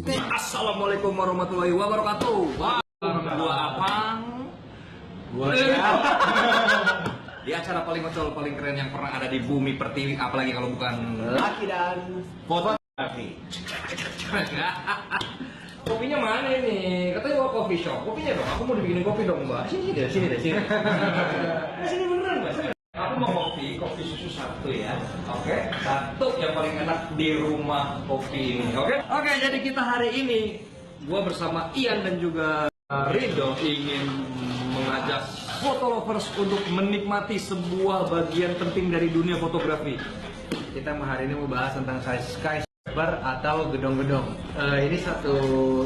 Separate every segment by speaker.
Speaker 1: Assalamualaikum warahmatullahi wabarakatuh. Gua Apang.
Speaker 2: Gua siap.
Speaker 1: Di acara paling ngocol, paling keren yang pernah ada di bumi pertiwi, apalagi kalau bukan
Speaker 2: Laki dan fotografi.
Speaker 1: Kopinya mana ini? Katanya mau coffee shop. Kopinya dong. Aku mau dibikinin kopi dong, Mbak. Sini deh, sini deh, sini. Sini beneran, Mbak. Aku mau kopi susu satu ya. Oke, satu yang paling enak di rumah kopi ini. Oke, jadi kita hari ini gua bersama Ian dan juga Rido ingin mengajak foto lovers untuk menikmati sebuah bagian penting dari dunia fotografi.
Speaker 2: Kita hari ini mau bahas tentang skyscraper atau gedung-gedung. Ini satu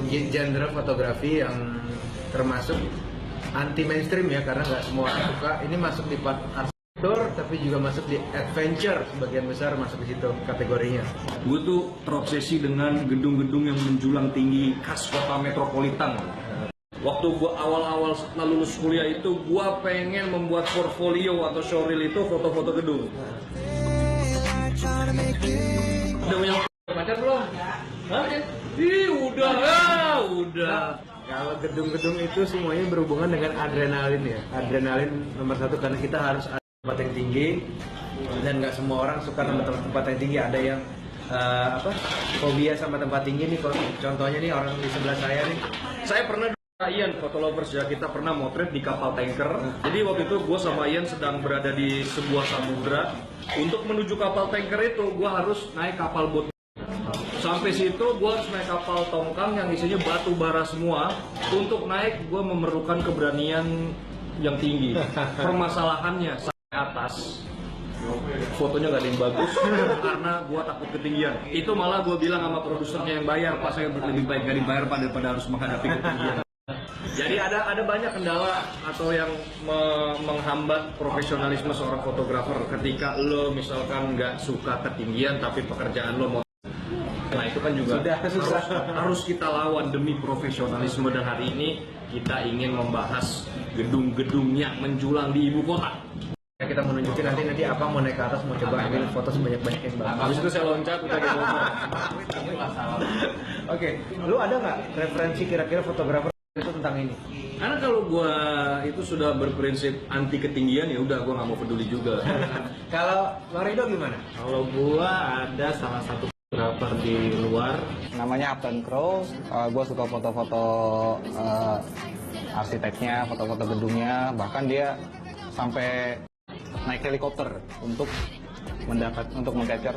Speaker 2: genre fotografi yang termasuk anti mainstream ya, karena nggak semua orang suka. Ini masuk di part arsitektur, tapi juga masuk di adventure, sebagian besar masuk di situ kategorinya.
Speaker 1: Gue tuh terobsesi dengan gedung-gedung yang menjulang tinggi khas kota metropolitan. Waktu gue awal-awal setelah lulus kuliah itu, gue pengen membuat portfolio atau showreel itu foto-foto gedung. Udah punya pacar belum? Hah? Ih, udah.
Speaker 2: Kalau gedung-gedung itu semuanya berhubungan dengan adrenalin ya. Adrenalin nomor satu, karena kita harus ada tempat yang tinggi, dan nggak semua orang suka tempat yang tinggi. Ada yang fobia sama tempat tinggi nih. Contohnya nih orang di sebelah saya nih.
Speaker 1: Saya pernah Ian, foto lovers ya, kita pernah motret di kapal tanker. Jadi waktu itu gue sama Ian sedang berada di sebuah samudra. Untuk menuju kapal tanker itu gue harus naik kapal boat. Sampai situ gue harus naik kapal tongkang yang isinya batu bara semua. Untuk naik gue memerlukan keberanian yang tinggi. Permasalahannya sampai atas fotonya gak ada yang bagus karena gue takut ketinggian. Itu malah gue bilang sama produsernya yang bayar, Pak, saya lebih baik gak dibayar daripada harus menghadapi ketinggian. Jadi ada banyak kendala atau yang menghambat profesionalisme seorang fotografer ketika lo misalkan nggak suka ketinggian tapi pekerjaan lo mau. Nah itu kan juga harus kita lawan demi profesionalisme, dan hari ini kita ingin membahas gedung-gedung yang menjulang di ibu kota.
Speaker 2: Kita mau nunjukin nanti apa mau naik ke atas, mau coba ambil foto sebanyak-banyak yang bagus.
Speaker 1: Habis itu saya loncat udah gitu.
Speaker 2: Oke, lu ada nggak referensi kira-kira fotografer itu tentang ini?
Speaker 1: Karena kalau gua itu sudah berprinsip anti ketinggian, ya udah gua nggak mau peduli juga.
Speaker 2: Kalau Lorido gimana?
Speaker 3: Kalau gua ada salah satu fotografer di luar, namanya Upton Crow. Gua suka foto-foto arsiteknya, foto-foto gedungnya, bahkan dia sampai naik helikopter untuk meng-capture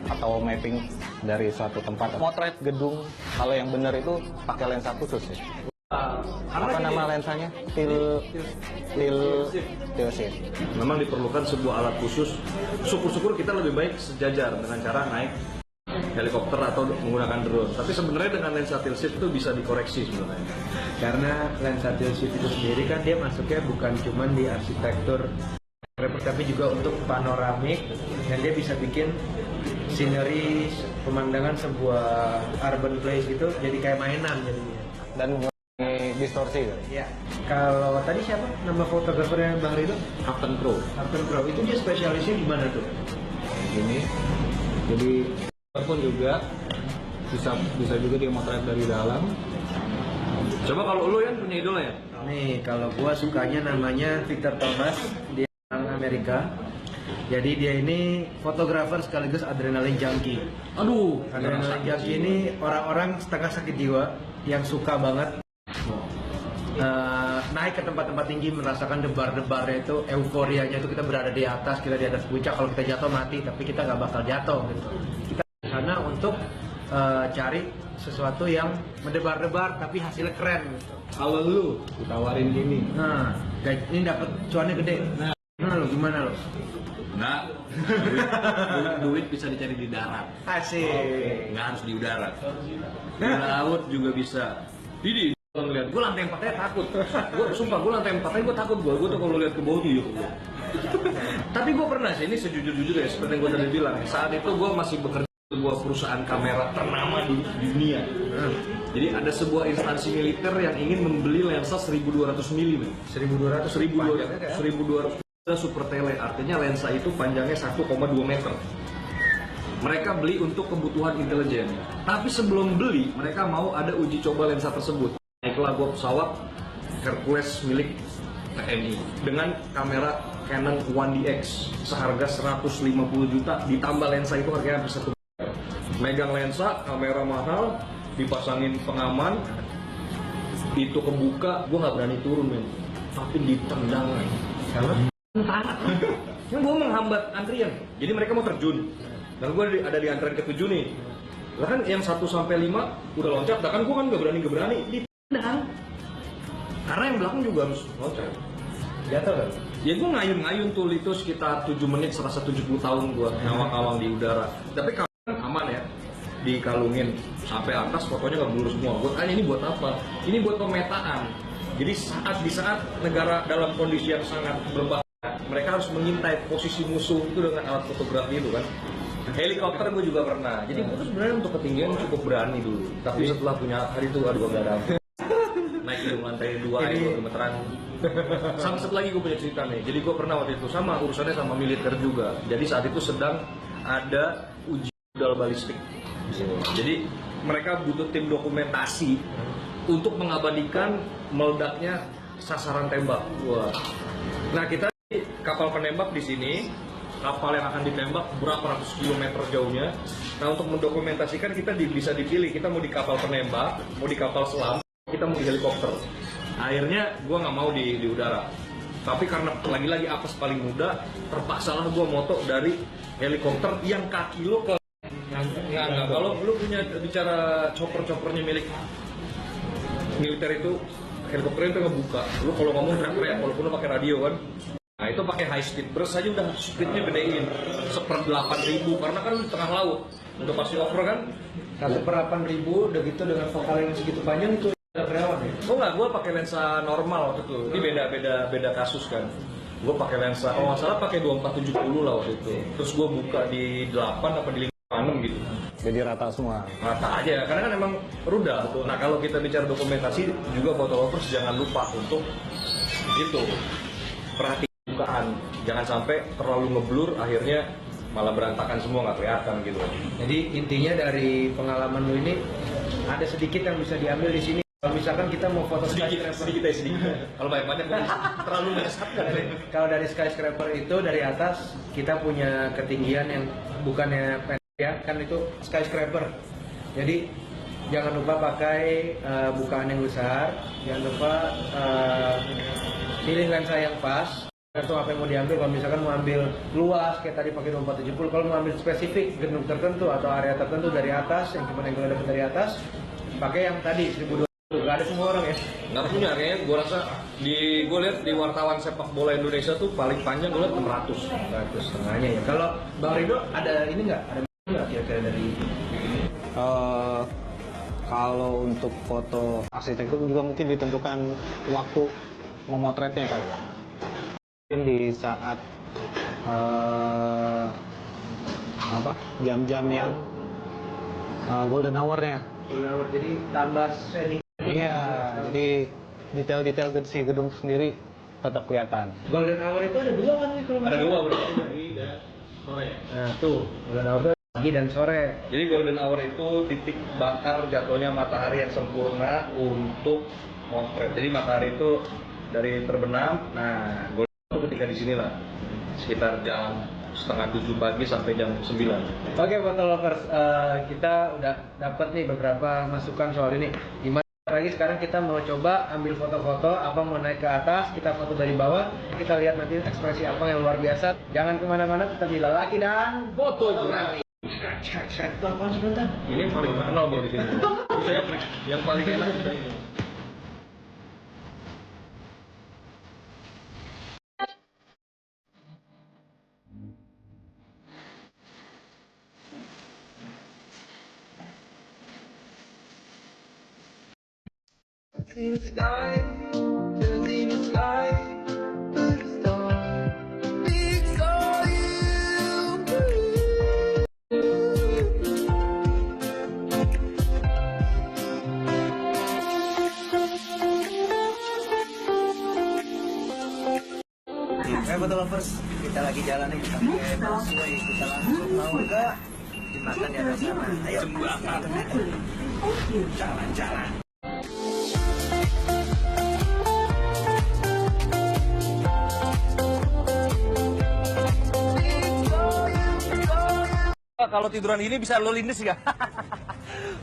Speaker 3: atau mapping dari suatu tempat. Motret gedung, kalau yang benar itu pakai lensa khusus ya. Apa nama lensanya? Tilt-shift.
Speaker 1: Memang diperlukan sebuah alat khusus. Syukur-syukur kita lebih baik sejajar dengan cara naik helikopter atau menggunakan drone. Tapi sebenarnya dengan lensa tilt-shift itu bisa dikoreksi sebenarnya.
Speaker 2: Karena lensa tilt-shift itu sendiri kan dia masuknya bukan cuma di arsitektur, tapi juga untuk panoramik, dan dia bisa bikin scenery, pemandangan sebuah urban place itu jadi kayak mainan jadinya.
Speaker 3: Dan distorsi kan?
Speaker 2: Ya. Kalau tadi siapa nama fotografernya Bang Rido?
Speaker 1: Upton Crow.
Speaker 2: Upton Crow. Itu dia spesialisnya di mana tuh?
Speaker 3: Ini. Jadi pun juga bisa juga dia motret dari dalam.
Speaker 1: Coba kalau lu yang punya idola ya?
Speaker 2: Nih, kalau gua sukanya namanya Victor Thomas, dia orang Amerika. Jadi dia ini fotografer sekaligus adrenalin junkie.
Speaker 1: Aduh,
Speaker 2: Adrenalin junkie ini orang-orang setengah sakit jiwa yang suka banget naik ke tempat-tempat tinggi, merasakan debar-debarnya itu, euforianya itu kita berada di atas, kita di atas puncak. Kalau kita jatuh mati, tapi kita nggak bakal jatuh gitu. Kita di sana untuk cari sesuatu yang mendebar-debar tapi hasilnya keren gitu.
Speaker 3: Kalau lu ditawarin gini,
Speaker 2: Nah, ini dapat cuannya gede. Nah, lu gimana lu?
Speaker 1: Enggak. Duit bisa dicari di darat.
Speaker 2: Asik.
Speaker 1: Nggak harus di udara. Di laut juga bisa. Didi, ngeliat gue lantai 4 takut. Gue sumpah gue lantai 4 gue takut. Gue tuh kalau lihat ke bawah tuh ya. Tapi gue pernah sih, ini sejujur-jujurnya seperti yang gue tadi bilang. Saat itu gue masih bekerja di sebuah perusahaan kamera ternama di dunia. Jadi ada sebuah instansi militer yang ingin membeli lensa 1200 mm. 1200 super tele, artinya lensa itu panjangnya 1,2 meter. Mereka beli untuk kebutuhan intelijen. Tapi sebelum beli, mereka mau ada uji coba lensa tersebut. Naiklah gue pesawat Hercules milik TNI dengan kamera Canon 1DX seharga 150 juta, ditambah lensa itu harganya hampir 1 miliar. Megang lensa, kamera mahal, dipasangin pengaman, itu kebuka, gue nggak berani turun men, tapi ditendang. Karena yang gue menghambat antrian, jadi mereka mau terjun, dan gue ada di antrian ke-7 nih. Lah kan yang 1 sampai 5 udah loncat, kan gue kan nggak berani ditendang. Karena yang belakang juga harus loncat. Jatuh kan? Ya gue ngayun-ngayun tuh itu sekitar 7 menit, serasa 70 tahun gue ngawang-ngawang di udara. Tapi kan aman ya, dikalungin sampai atas, fotonya nggak blur semua. Gue tanya ini buat apa? Ini buat pemetaan. Jadi di saat negara dalam kondisi yang sangat berbahaya, mereka harus mengintai posisi musuh itu dengan alat fotografi itu kan. Helikopter gue juga pernah. Jadi gue tuh sebenarnya untuk ketinggian cukup berani dulu. Tapi setelah punya hari itu aduh gak ada. Naik ke lantai 2 itu gemeteran. Sama satu lagi gue punya cerita nih. Jadi gue pernah waktu itu sama urusannya sama militer juga. Jadi saat itu sedang ada uji rudal balistik. Jadi mereka butuh tim dokumentasi untuk mengabadikan meledaknya sasaran tembak. Wah. Nah kita kapal penembak di sini, kapal yang akan ditembak berapa ratus kilometer jauhnya. Nah untuk mendokumentasikan kita bisa dipilih, kita mau di kapal penembak, mau di kapal selam, kita mau di helikopter. Akhirnya gue nggak mau di udara. Tapi karena lagi-lagi apes paling muda, terpaksalah gue moto dari helikopter yang kaki lo ke Nggak. Kalau lu punya bicara chopper-choppernya milik militer itu, helikopter itu ngebuka. Lu kalau ngomong teriak-teriak, walaupun lu pakai radio kan. Nah itu pakai high speed burst aja udah speednya gedein 1/8.000 karena kan lu di tengah laut. Udah pasti over kan?
Speaker 2: 1/8.000 udah gitu dengan vokal yang segitu panjang itu ada karyawan ya?
Speaker 1: Oh nggak, gue pakai lensa normal waktu itu. Ini beda kasus kan. Gue pakai lensa, kalau nggak salah pakai 2470 lah waktu itu. Terus gue buka di 8 apa di 5 gitu.
Speaker 3: Jadi rata semua.
Speaker 1: Rata aja, karena kan emang rudal. Nah kalau kita bicara dokumentasi juga foto lovers jangan lupa untuk itu perhatikan bukaan. Jangan sampai terlalu ngeblur akhirnya malah berantakan semua nggak kelihatan gitu.
Speaker 2: Jadi intinya dari pengalaman lu ini ada sedikit yang bisa diambil di sini. Kalau misalkan kita mau foto
Speaker 1: sedikit. Kalau banyak terlalu menyesatkan.
Speaker 2: Kalau dari skyscraper itu dari atas kita punya ketinggian yang bukannya ya kan itu skyscraper. Jadi jangan lupa pakai bukaan yang besar, jangan lupa pilih lensa yang pas. Tergantung apa yang mau diambil. Kalau misalkan mau ambil luas kayak tadi pakai 2470, kalau mau ambil spesifik gedung tertentu atau area tertentu dari atas yang cuma yang dapat dari atas, pakai yang tadi 1200. Gak ada semua orang ya?
Speaker 1: Nggak punya, kayaknya gue rasa gue lihat di wartawan sepak bola Indonesia tuh paling panjang gue lihat 600
Speaker 2: setengahnya ya. Kalau Bang Rido ada ini nggak? Ada nggak kira-kira dari
Speaker 3: kalau untuk foto arsitektur juga mungkin ditentukan waktu memotretnya kan. Mungkin di saat jam-jam yang golden hour-nya.
Speaker 2: Jadi tambah setting.
Speaker 3: Iya, jadi detail-detail si gedung sendiri tetap kelihatan.
Speaker 2: Golden hour itu ada dua kan nih kalau
Speaker 1: Ada dua berarti pagi dan sore.
Speaker 2: Nah tuh golden hour itu pagi dan sore.
Speaker 1: Jadi golden hour itu titik bakar jatuhnya matahari yang sempurna untuk motret. Jadi matahari itu dari terbenam. Nah golden hour itu ketika di sini lah, sekitar jam 6:30 pagi sampai jam 9.
Speaker 2: Oke, foto lovers, kita udah dapat nih beberapa masukan soal ini. Gimana lagi sekarang kita mau coba ambil foto-foto, apa mau naik ke atas, kita foto dari bawah, kita lihat nanti ekspresi apa yang luar biasa. Jangan kemana-mana, tetap di Lelaki dan Fotografi.
Speaker 1: Ini yang paling terkenal bro di sini. Yang paling enak kita ini.
Speaker 2: Foto lovers, kita lagi jalan nih, kita pakai busway, kita langsung mau ke jembatan di atas sana. Ayo. Jalan-jalan.
Speaker 1: Kalau tiduran ini bisa lo lindes gak?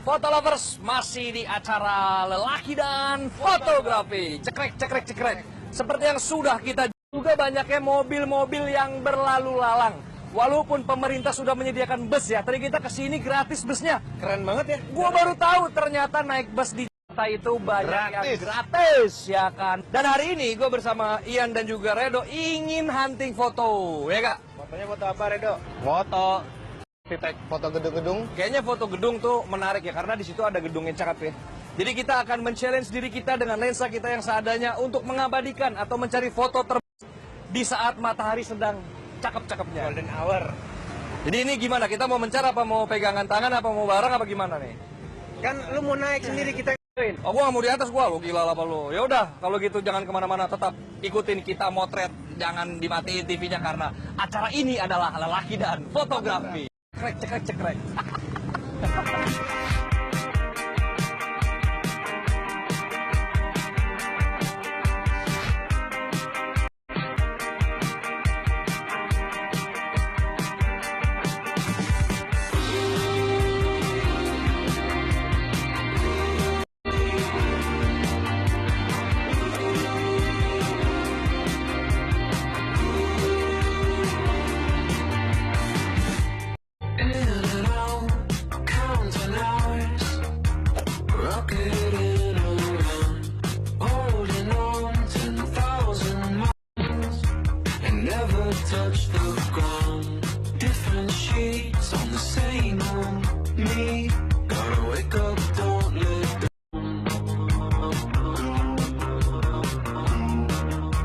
Speaker 1: Foto lovers masih di acara lelaki dan fotografi. Cekrek, cekrek, cekrek. Seperti yang sudah kita juga banyaknya mobil-mobil yang berlalu lalang. Walaupun pemerintah sudah menyediakan bus ya, tadi kita kesini gratis busnya.
Speaker 2: Keren banget ya.
Speaker 1: Gua baru tahu ternyata naik bus di Jakarta itu banyak yang gratis ya kan. Dan hari ini gue bersama Ian dan juga Redo ingin hunting foto, ya kak?
Speaker 2: Fotonya foto apa, Redo?
Speaker 3: Foto foto gedung-gedung.
Speaker 1: Kayaknya foto gedung tuh menarik ya, karena di situ ada gedung yang cakep ya. Jadi kita akan men-challenge diri kita dengan lensa kita yang seadanya untuk mengabadikan atau mencari foto terbaik di saat matahari sedang cakep-cakepnya.
Speaker 2: Golden hour.
Speaker 1: Jadi ini gimana? Kita mau mencari apa mau pegangan tangan apa mau bareng apa gimana nih?
Speaker 2: Kan lu mau naik sendiri, kita
Speaker 1: Oh, gua nggak mau di atas gua, lu gila apa lu? Ya udah, kalau gitu jangan kemana-mana, tetap ikutin kita motret, jangan dimatiin TV-nya karena acara ini adalah lelaki dan fotografi. Cekrek, cekrek, cekrek.
Speaker 4: Touch the ground, different sheets on the same old me. Gotta wake up, don't let down.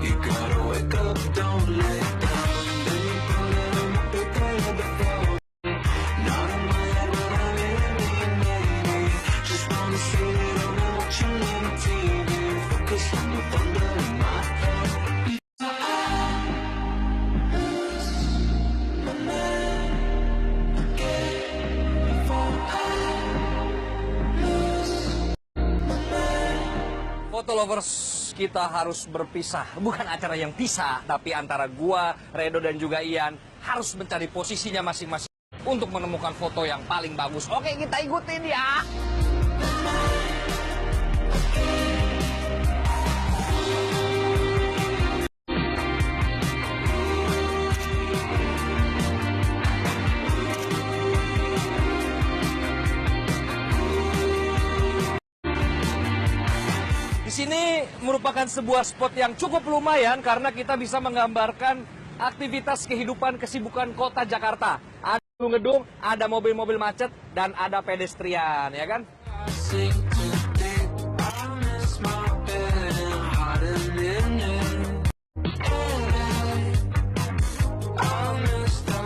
Speaker 4: You gotta wake up, don't let down. Baby, put it on my prepared the phone. Not in my head, but I'm in me, maybe. Just wanna see it on and watching on TV. Focus on the thunder in my head.
Speaker 1: Foto lovers, kita harus berpisah. Bukan acara yang pisah, tapi antara gua, Redo dan juga Ian harus mencari posisinya masing-masing untuk menemukan foto yang paling bagus. Oke, kita ikutin ya. Di sini merupakan sebuah spot yang cukup lumayan karena kita bisa menggambarkan aktivitas kehidupan kesibukan kota Jakarta. Ada gedung-gedung, ada mobil-mobil macet, dan ada pedestrian, ya kan?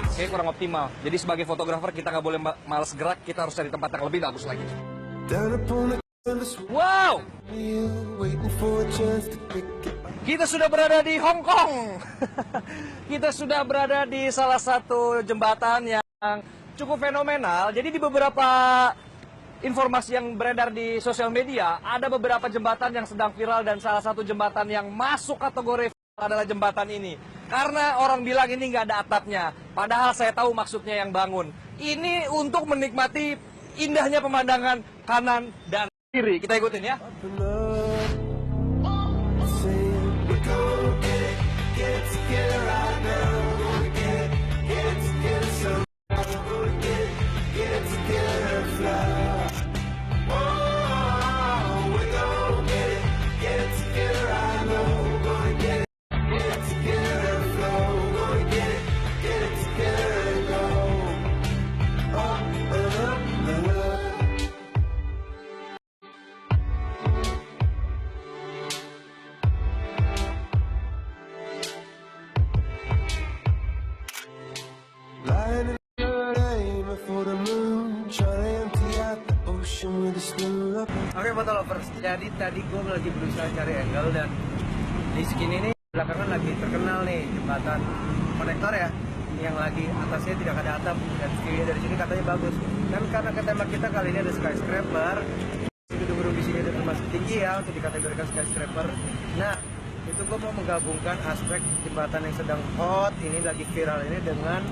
Speaker 1: Oke, kurang optimal. Jadi sebagai fotografer kita nggak boleh males gerak, kita harus cari tempat yang lebih bagus lagi. Wow! Kita sudah berada di Hong Kong. Kita sudah berada di salah satu jembatan yang cukup fenomenal. Jadi di beberapa informasi yang beredar di sosial media, ada beberapa jembatan yang sedang viral dan salah satu jembatan yang masuk kategori viral adalah jembatan ini. Karena orang bilang ini nggak ada atapnya. Padahal saya tahu maksudnya yang bangun. Ini untuk menikmati indahnya pemandangan kanan dan kiri. Kita ikutin ya.
Speaker 2: Oke, foto lovers, jadi tadi gue lagi berusaha cari angle dan di sini nih belakangan lagi terkenal nih jembatan konektor ya. yang lagi atasnya tidak ada atap dan view dari sini katanya bagus. Dan karena tema kita kali ini ada skyscraper, gedung-gedung di sini termasuk tinggi ya untuk dikategorikan skyscraper. Nah, itu gue mau menggabungkan aspek jembatan yang sedang hot ini lagi viral ini dengan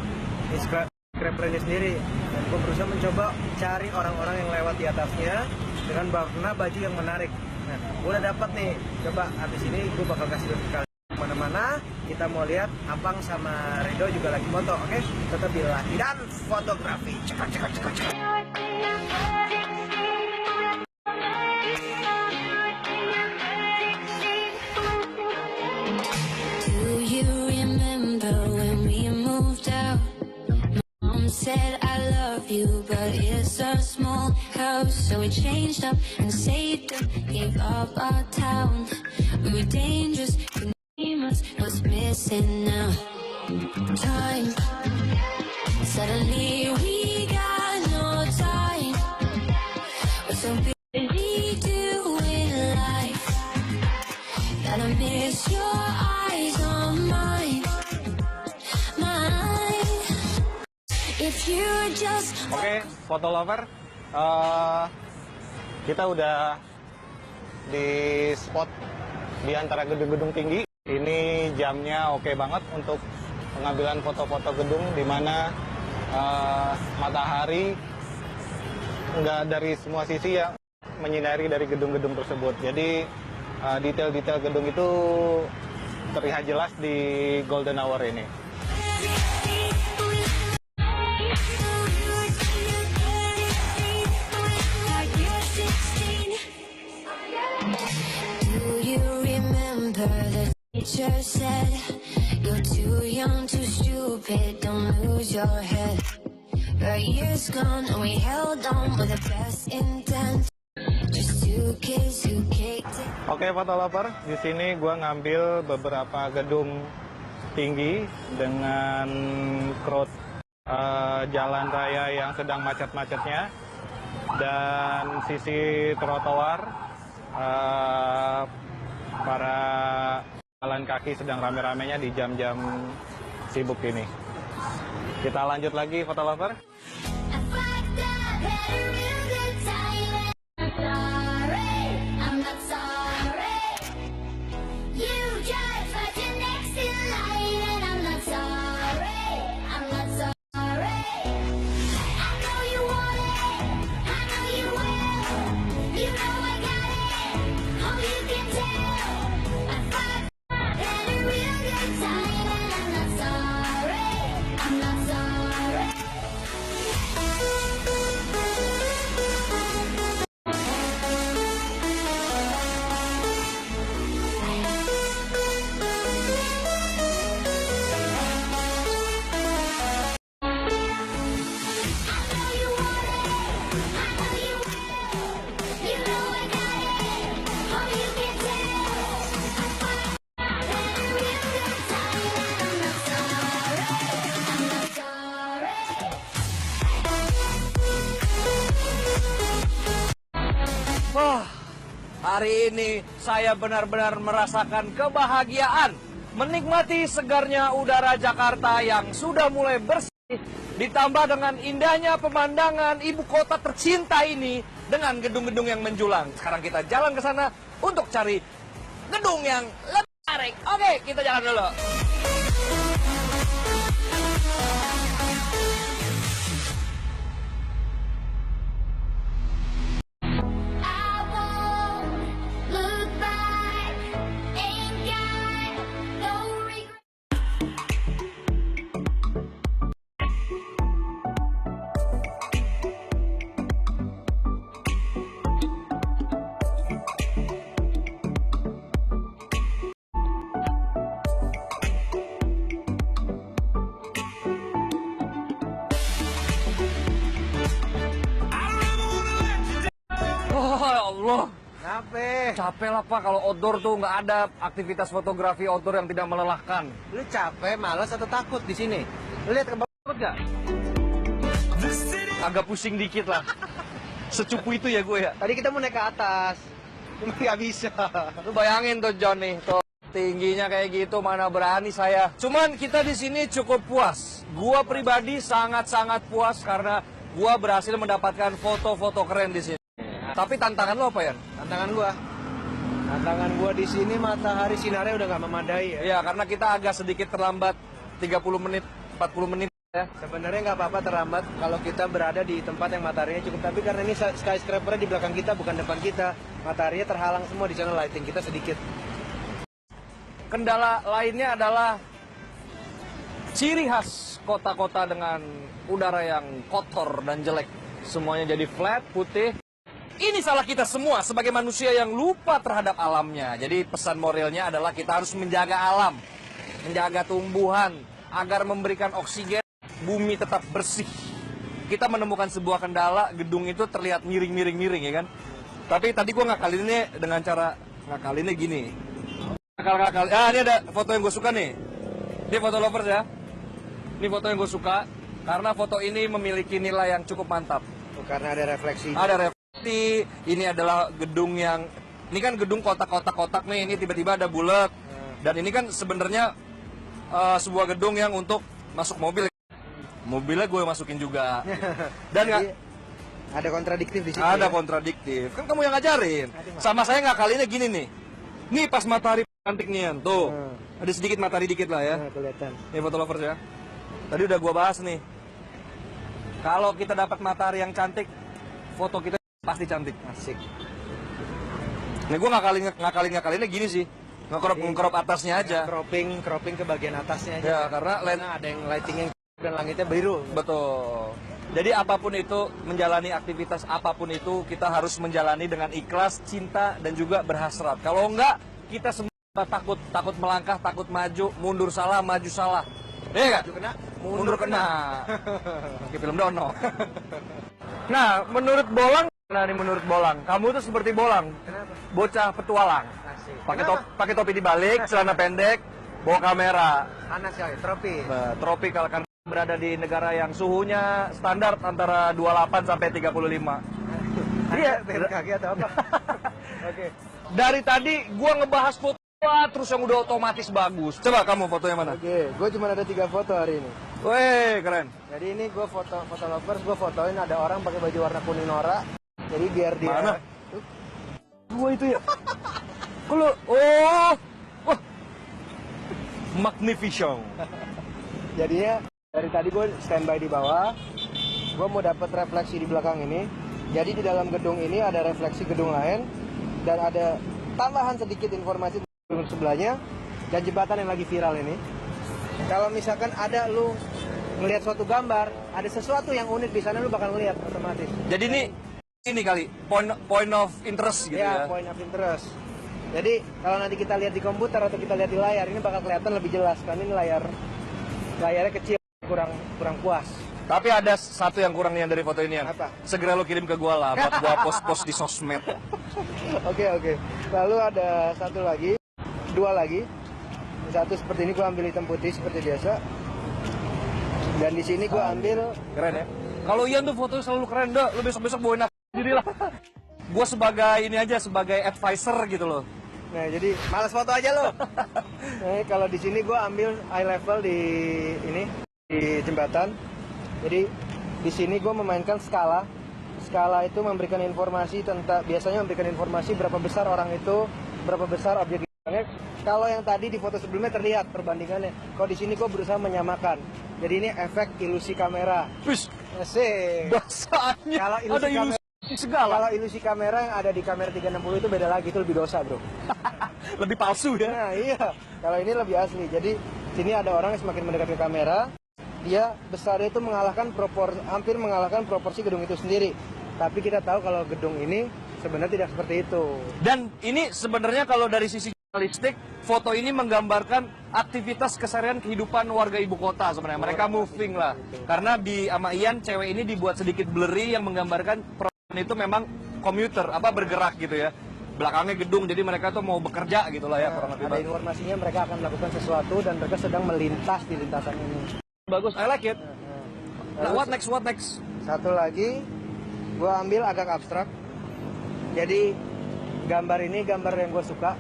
Speaker 2: skyscraper ini sendiri. Dan gue berusaha mencoba cari orang-orang yang lewat di atasnya dengan warna baju yang menarik. Nah, gue udah dapat nih. Coba habis ini gue bakal kasih lihat kalian kemana-mana. Kita mau lihat Apang sama Rido juga lagi foto, oke? Tetap di Laki dan Fotografi. Cekak, cekak, cekak, cekak.
Speaker 5: Do you remember when we moved out? Mom said I love you, but it's a small house. So we changed up and saved up, gave up our town. We were dangerous, couldn't name us, what's missing now? Time. Suddenly we got no time. We're so busy doing life that I miss your eyes on mine. If you just
Speaker 3: Oke, foto lover, kita udah di spot di antara gedung-gedung tinggi. Ini jamnya oke banget untuk pengambilan foto-foto gedung di mana matahari nggak dari semua sisi ya menyinari dari gedung-gedung tersebut. Jadi detail-detail gedung itu terlihat jelas di golden hour ini.
Speaker 5: do you remember the teacher said you're too young, too stupid, don't lose your head. But years gone and we held on with the best intent. Just two kids who kicked it.
Speaker 3: Oke, foto lover, di sini gue ngambil beberapa gedung tinggi dengan crowd jalan raya yang sedang macet-macetnya dan sisi trotoar para jalan kaki sedang rame-ramenya di jam-jam sibuk ini. Kita lanjut lagi, foto lover.
Speaker 5: I fucked up, had a real good time. I'm sorry, I'm not sorry. You judge, but you're next in line, and I'm not sorry, I'm not sorry. I know you want it, I know you will. You know I got it, hope you can tell. I fucked up, had a real good time, and I'm not sorry, I'm not sorry.
Speaker 1: Wah, hari ini saya benar-benar merasakan kebahagiaan menikmati segarnya udara Jakarta yang sudah mulai bersih, ditambah dengan indahnya pemandangan ibu kota tercinta ini dengan gedung-gedung yang menjulang. Sekarang kita jalan ke sana untuk cari gedung yang lebih menarik. Oke, kita jalan dulu.
Speaker 5: I won't look back, ain't got no regret.
Speaker 1: Oh ya Allah,
Speaker 2: Capek.
Speaker 1: capek lah Pak kalau outdoor tuh nggak ada aktivitas fotografi outdoor yang tidak melelahkan.
Speaker 2: Lu capek, malas atau takut di sini? Lu lihat ke bawah gak?
Speaker 1: Agak pusing dikit lah. Secupu itu ya gue ya.
Speaker 2: Tadi kita mau naik ke atas, cuma nggak bisa.
Speaker 1: Lu bayangin tuh John nih, tuh tingginya kayak gitu mana berani saya. Cuman kita di sini cukup puas. Gua pribadi sangat-sangat puas karena gua berhasil mendapatkan foto-foto keren di sini. Tapi tantangan lo apa ya?
Speaker 2: Tantangan gua di sini matahari sinarnya udah nggak memadai ya.
Speaker 1: Iya, karena kita agak sedikit terlambat 30 menit, 40 menit ya.
Speaker 2: Sebenarnya nggak apa-apa terlambat kalau kita berada di tempat yang mataharinya cukup. Tapi karena ini skyscraper di belakang kita bukan depan kita, mataharinya terhalang semua di sana, lighting kita sedikit.
Speaker 1: Kendala lainnya adalah ciri khas kota-kota dengan udara yang kotor dan jelek. Semuanya jadi flat, putih. Ini salah kita semua sebagai manusia yang lupa terhadap alamnya. Jadi pesan moralnya adalah kita harus menjaga alam, menjaga tumbuhan, agar memberikan oksigen, bumi tetap bersih. Kita menemukan sebuah kendala, gedung itu terlihat miring-miring ya kan. Tapi tadi gua ngakalinnya dengan cara ngakalinnya gini. Ngakal. Ini ada foto yang gue suka nih. Ini foto lovers ya. Ini foto yang gue suka karena foto ini memiliki nilai yang cukup mantap.
Speaker 2: Karena ada refleksi.
Speaker 1: Ada refleksi. Ini adalah gedung yang ini kan gedung kotak-kotak nih. Ini tiba-tiba ada bulat. Dan ini kan sebenarnya sebuah gedung yang untuk masuk mobil. Mobilnya gue masukin juga. Dan
Speaker 2: Jadi, ada kontradiktif di sini.
Speaker 1: ada
Speaker 2: ya?
Speaker 1: kontradiktif. Kan kamu yang ngajarin. Sama saya ngakalinnya gini nih. Nih pas matahari cantik nih, tuh. Ada sedikit matahari dikit lah ya.
Speaker 2: Nah, kelihatan.
Speaker 1: Ini foto lovers ya. Tadi udah gua bahas nih. Kalau kita dapat matahari yang cantik, foto kita pasti cantik.
Speaker 2: Asik.
Speaker 1: Nih gua ngakalinnya gini sih. Ngekrop atasnya aja.
Speaker 2: Cropping ke bagian atasnya aja.
Speaker 1: Ya, karena
Speaker 2: Ada yang lightingnya dan langitnya biru.
Speaker 1: betul. Jadi apapun itu, menjalani aktivitas apapun itu, kita harus menjalani dengan ikhlas, cinta, dan juga berhasrat. Kalau enggak, kita semua takut melangkah, takut maju, mundur salah, maju salah. Iya nggak? Mundur kena. Kayak film Dono. Nah, menurut Bolang, kamu tuh seperti Bolang, bocah petualang.
Speaker 2: Asik.
Speaker 1: Pakai topi dibalik, celana pendek, bawa kamera.
Speaker 2: Panas ya, tropi.
Speaker 1: Tropikal kan berada di negara yang suhunya standar antara 28 sampai 35. Iya,
Speaker 2: kaki atau apa? Oke.
Speaker 1: Dari tadi gua ngebahas foto terus yang udah otomatis bagus. Coba kamu foto yang mana?
Speaker 2: Oke, gue cuma ada 3 foto hari ini.
Speaker 1: Weh, keren.
Speaker 2: Jadi ini gue foto lovers, gue fotoin ada orang pakai baju warna kuning norak. Jadi biar dia.
Speaker 1: Mana? Gua itu ya. Kalau wah. Magnificent.
Speaker 2: Jadinya dari tadi gue standby di bawah. Gue mau dapat refleksi di belakang ini. Jadi di dalam gedung ini ada refleksi gedung lain dan ada tambahan sedikit informasi gedung sebelahnya dan jembatan yang lagi viral ini. Kalau misalkan ada lu ngelihat suatu gambar, ada sesuatu yang unik di sana, lu bakal ngelihat otomatis.
Speaker 1: Jadi ini kali point of interest gitu ya.
Speaker 2: Point of interest. Jadi kalau nanti kita lihat di komputer atau kita lihat di layar, ini bakal kelihatan lebih jelas kan ini layarnya kecil, kurang puas.
Speaker 1: Tapi ada satu yang kurang yang dari foto ini ya.
Speaker 2: Apa?
Speaker 1: Segera lo kirim ke gua lah buat gua post di sosmed.
Speaker 2: Oke. Lalu ada dua lagi. Satu seperti ini gua ambil hitam putih seperti biasa. Dan di sini gua ambil
Speaker 1: Keren ya. Kalau Ian tuh fotonya selalu keren dah. Lo besok-besok bawain aku sendiri lah. Gua sebagai advisor gitu loh.
Speaker 2: Nah, jadi malas foto aja lo. Nah, kalau di sini gua ambil eye level di jembatan. Jadi di sini gue memainkan skala. Skala itu memberikan informasi biasanya memberikan informasi berapa besar orang itu, berapa besar objek. Kalau yang tadi di foto sebelumnya terlihat perbandingannya. Kalau di sini gue berusaha menyamakan. Jadi ini efek ilusi kamera.
Speaker 1: Wis,
Speaker 2: Asik.
Speaker 1: bahasannya
Speaker 2: Kalau
Speaker 1: ada ilusi segala.
Speaker 2: Kalau ilusi kamera yang ada di kamera 360 itu beda lagi, itu lebih dosa, bro.
Speaker 1: Lebih palsu ya.
Speaker 2: Nah, iya. Kalau ini lebih asli. Jadi sini ada orang yang semakin mendekat ke kamera, dia besarnya itu hampir mengalahkan proporsi gedung itu sendiri. Tapi kita tahu kalau gedung ini sebenarnya tidak seperti itu.
Speaker 1: Dan ini sebenarnya kalau dari sisi jurnalistik, foto ini menggambarkan aktivitas keseharian kehidupan warga ibu kota sebenarnya. Mereka moving lah. Karena di sama Ian, cewek ini dibuat sedikit blurry yang menggambarkan perempuan itu memang komuter, bergerak gitu ya. Belakangnya gedung, jadi mereka tuh mau bekerja gitu lah ya. kurang lebih.
Speaker 2: Ada informasinya mereka akan melakukan sesuatu dan mereka sedang melintas di lintasan ini.
Speaker 1: Bagus, I like it. Nah, what next?
Speaker 2: Satu lagi, gua ambil agak abstrak. Jadi gambar ini gambar yang gue suka.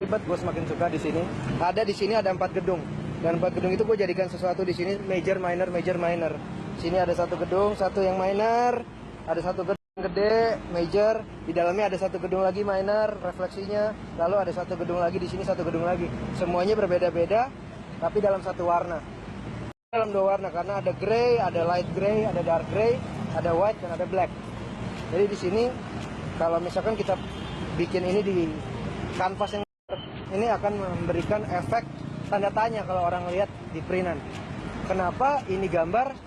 Speaker 6: Ribet, gue semakin suka di sini. Ada di sini ada 4 gedung. Dan 4 gedung itu gue jadikan sesuatu di sini major, minor, major, minor. Sini ada 1 gedung, 1 yang minor, ada 1 gedung gede, major, di dalamnya ada 1 gedung lagi minor, refleksinya, lalu ada 1 gedung lagi di sini, 1 gedung lagi. Semuanya berbeda-beda, tapi dalam 1 warna. Dalam 2 warna karena ada grey, ada light grey, ada dark grey, ada white dan ada black. Jadi di sini kalau misalkan kita bikin ini di kanvas yang ini akan memberikan efek tanda tanya kalau orang lihat di printan. Kenapa ini gambar